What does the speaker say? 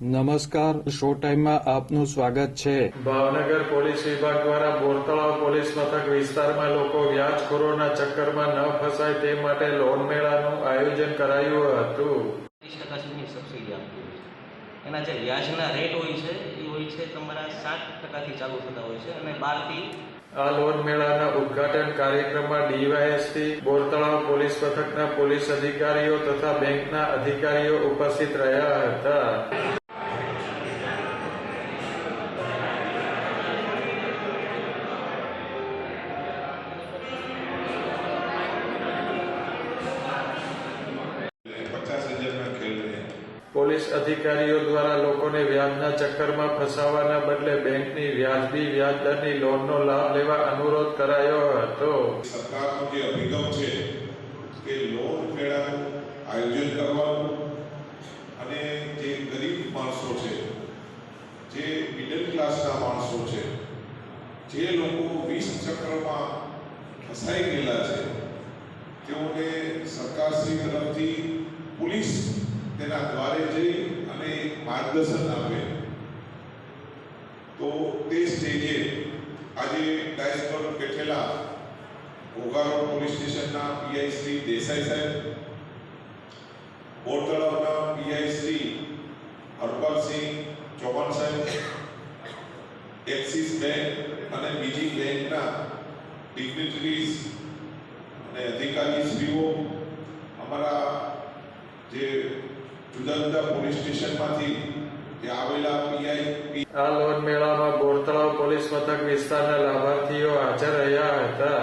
નમસ્કાર, શો ટાઈમમાં આપનું સ્વાગત છે. ભાવનગર પોલીસ વિભાગ દ્વારા બોરતળાવ પોલીસ મથક વિસ્તારમાં લોકો વ્યાજખોરોના ચક્કરમાં ન ફસાય તે માટે લોન મેળાનું આયોજન કરાયું હતું. 30% સુધીની સબસિડી આપતી હોય છે. એના જે વ્યાજના રેટ હોય છે એ હોય છે તમારા 7%થી ચાલુ થતા હોય છે અને 12થી. આ લોન મેળાના ઉદ્ઘાટન કાર્યક્રમમાં ડીવાયએસપી બોરતળાવ પોલીસ મથકના પોલીસ અધિકારીઓ તથા બેંકના અધિકારીઓ ઉપસ્થિત રહ્યા હતા. પોલીસ અધિકારીઓ દ્વારા લોકોને વ્યાજના ચક્કરમાં ફસાવાના બદલે બેંકની વ્યાજબી વ્યાજદરની લોનનો લાભ લેવા અનુરોધ કરાયો હતો. સરકારનો જે અભિગમ છે કે લોન મેળાનું આયોજન કરવાનું અને જે ગરીબ માણસો છે, જે મિડલ ક્લાસના માણસો છે, જે લોકો 20 ચક્રમાં ફસાઈ ગયેલા છે, તેઓને સરકારશ્રી તરફથી પોલીસ તેના દ્વારે જઈ અને માર્ગદર્શન આપે. તો તે સ્ટેજે આજે ડાયસ પર બેઠેલા ઘોઘા પોલીસ સ્ટેશનના પીઆઈ શ્રી દેસાઈ સાહેબ, બોરતળાવના પીઆઈ શ્રી હરપાલસિંહ ચૌહાણ સાહેબ, એક્સિસ બેંક અને બીજી બેંકના ડિગ્નિટરીઝ અને અધિકારીશ્રીઓ, અમારા જે જુદા જુદા પોલીસ સ્ટેશનમાંથી આવેલા પીઆઈ. આ લોન મેળામાં બોરતળાવ પોલીસ મથક વિસ્તારના લાભાર્થીઓ હાજર રહ્યા હતા.